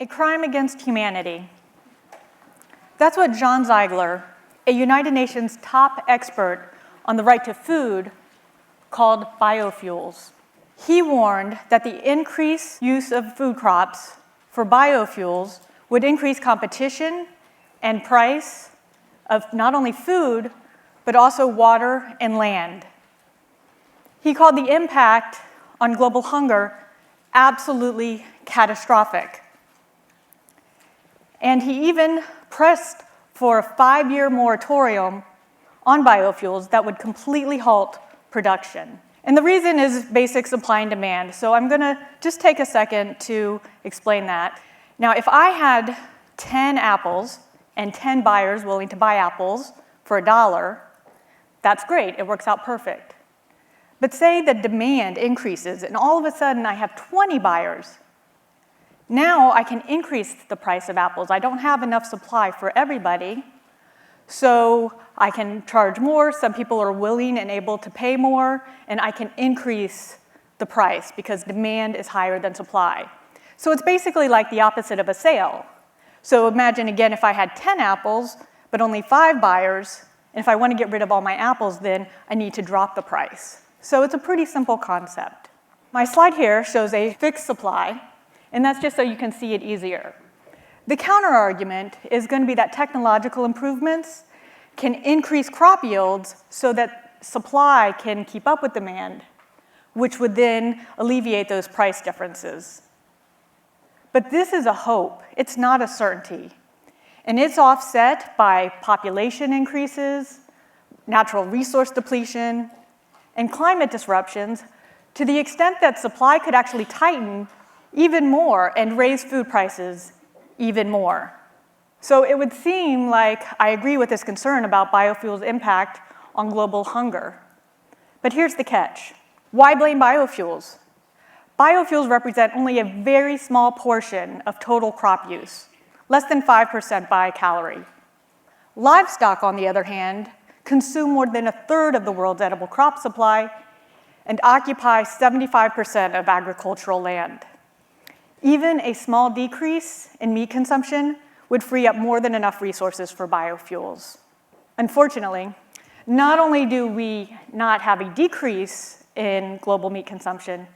A crime against humanity. That's what John Ziegler, a United Nations top expert on the right to food, called biofuels. He warned that the increased use of food crops for biofuels would increase competition and price of not only food, but also water and land. He called the impact on global hunger absolutely catastrophic. And he even pressed for a 5-year moratorium on biofuels that would completely halt production. And the reason is basic supply and demand. So I'm gonna just take a second to explain that. Now, if I had 10 apples and 10 buyers willing to buy apples for $1, that's great, it works out perfect. But say the demand increases and all of a sudden I have 20 buyers. Now I can increase the price of apples. I don't have enough supply for everybody, so I can charge more. Some people are willing and able to pay more, and I can increase the price because demand is higher than supply. So it's basically like the opposite of a sale. So imagine again if I had 10 apples, but only 5 buyers, and if I want to get rid of all my apples, then I need to drop the price. So it's a pretty simple concept. My slide here shows a fixed supply, and that's just so you can see it easier. The counter-argument is going to be that technological improvements can increase crop yields so that supply can keep up with demand, which would then alleviate those price differences. But this is a hope. It's not a certainty. And it's offset by population increases, natural resource depletion, and climate disruptions to the extent that supply could actually tighten even more and raise food prices even more. So it would seem like I agree with this concern about biofuels' impact on global hunger. But here's the catch. Why blame biofuels? Biofuels represent only a very small portion of total crop use, less than 5% by calorie. Livestock, on the other hand, consume more than 1/3 of the world's edible crop supply and occupy 75% of agricultural land. Even a small decrease in meat consumption would free up more than enough resources for biofuels. Unfortunately, not only do we not have a decrease in global meat consumption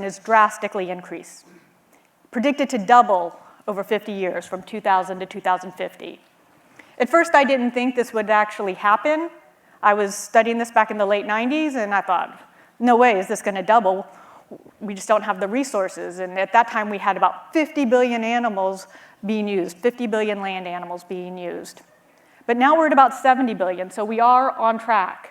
is drastically increased, predicted to double over 50 years from 2000 to 2050. At first, I didn't think this would actually happen. I was studying this back in the late 90s, and I thought, no way is this gonna double. We just don't have the resources. And at that time, we had about 50 billion animals being used, 50 billion land animals being used. But now we're at about 70 billion, so we are on track.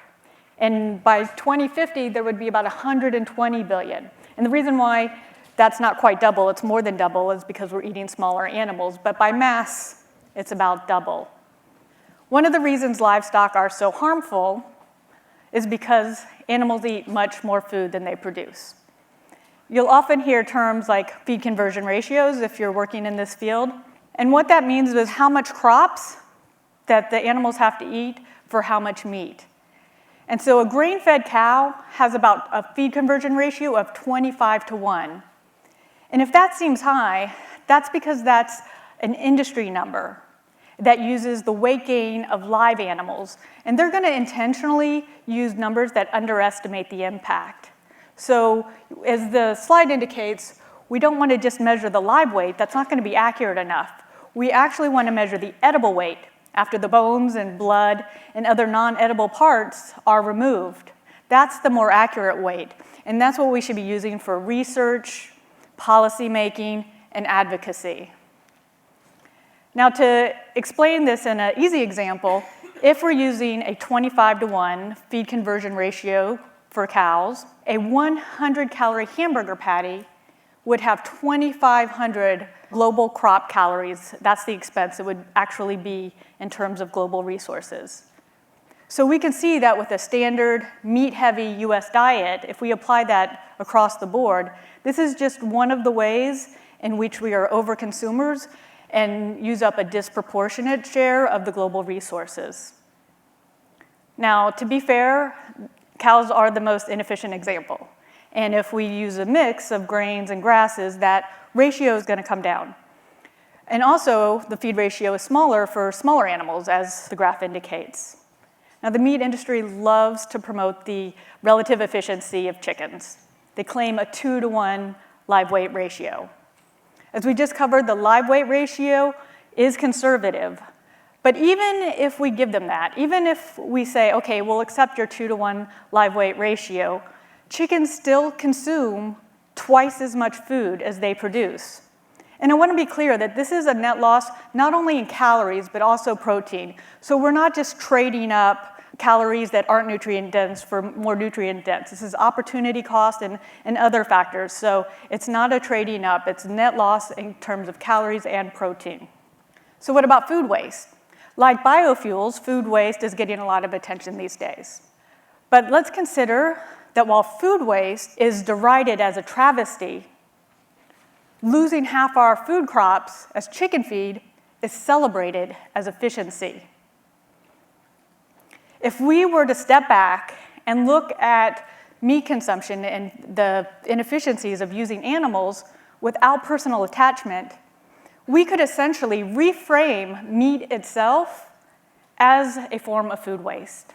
And by 2050, there would be about 120 billion. And the reason why that's not quite double, it's more than double, is because we're eating smaller animals. But by mass, it's about double. One of the reasons livestock are so harmful is because animals eat much more food than they produce. You'll often hear terms like feed conversion ratios if you're working in this field. And what that means is how much crops that the animals have to eat for how much meat. And so a grain-fed cow has about a feed conversion ratio of 25-1. And if that seems high, that's because that's an industry number that uses the weight gain of live animals. And they're gonna intentionally use numbers that underestimate the impact. So as the slide indicates, we don't want to just measure the live weight. That's not going to be accurate enough. We actually want to measure the edible weight after the bones and blood and other non-edible parts are removed. That's the more accurate weight. And that's what we should be using for research, policy making, and advocacy. Now, to explain this in an easy example, if we're using a 25-1 feed conversion ratio for cows, a 100-calorie hamburger patty would have 2,500 global crop calories. That's the expense it would actually be in terms of global resources. So we can see that with a standard meat-heavy US diet, if we apply that across the board, this is just one of the ways in which we are overconsumers and use up a disproportionate share of the global resources. Now, to be fair, cows are the most inefficient example. And if we use a mix of grains and grasses, that ratio is going to come down. And also, the feed ratio is smaller for smaller animals, as the graph indicates. Now, the meat industry loves to promote the relative efficiency of chickens. They claim a 2-to-1 live weight ratio. As we just covered, the live weight ratio is conservative. But even if we give them that, even if we say, okay, we'll accept your 2-to-1 live weight ratio, chickens still consume twice as much food as they produce. And I want to be clear that this is a net loss not only in calories, but also protein. So we're not just trading up calories that aren't nutrient dense for more nutrient dense. This is opportunity cost and other factors. So it's not a trading up, it's net loss in terms of calories and protein. So what about food waste? Like biofuels, food waste is getting a lot of attention these days. But let's consider that while food waste is derided as a travesty, losing half our food crops as chicken feed is celebrated as efficiency. If we were to step back and look at meat consumption and the inefficiencies of using animals without personal attachment, we could essentially reframe meat itself as a form of food waste.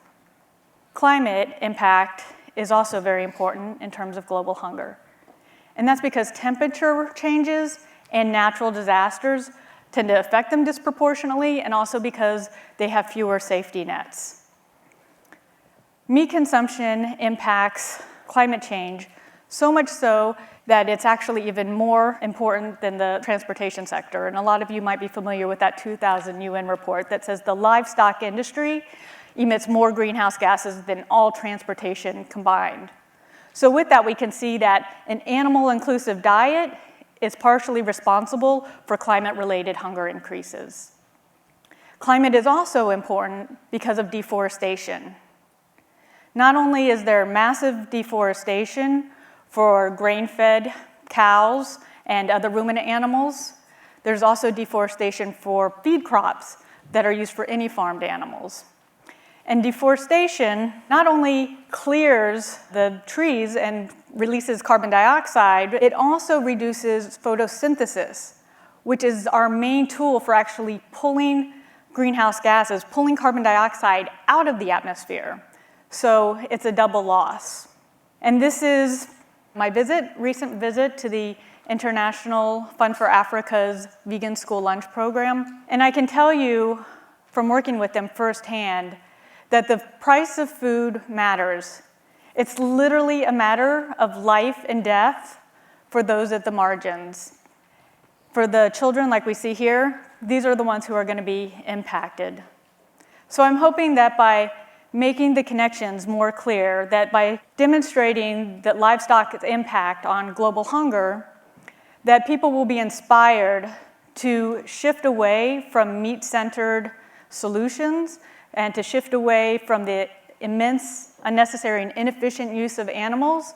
Climate impact is also very important in terms of global hunger. And that's because temperature changes and natural disasters tend to affect them disproportionately, and also because they have fewer safety nets. Meat consumption impacts climate change so much so that it's actually even more important than the transportation sector. And a lot of you might be familiar with that 2000 UN report that says the livestock industry emits more greenhouse gases than all transportation combined. So with that, we can see that an animal-inclusive diet is partially responsible for climate-related hunger increases. Climate is also important because of deforestation. Not only is there massive deforestation for grain-fed cows and other ruminant animals, there's also deforestation for feed crops that are used for any farmed animals. And deforestation not only clears the trees and releases carbon dioxide, it also reduces photosynthesis, which is our main tool for actually pulling greenhouse gases, pulling carbon dioxide out of the atmosphere. So it's a double loss. And this is my recent visit to the International Fund for Africa's Vegan School Lunch Program. And I can tell you from working with them firsthand that the price of food matters. It's literally a matter of life and death for those at the margins. For the children, like we see here, these are the ones who are going to be impacted. So I'm hoping that by making the connections more clear, that by demonstrating that livestock's impact on global hunger, that people will be inspired to shift away from meat-centered solutions and to shift away from the immense, unnecessary, and inefficient use of animals,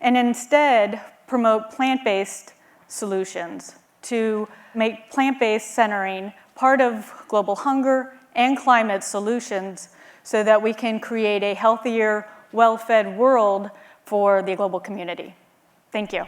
and instead promote plant-based solutions to make plant-based centering part of global hunger and climate solutions so that we can create a healthier, well-fed world for the global community. Thank you.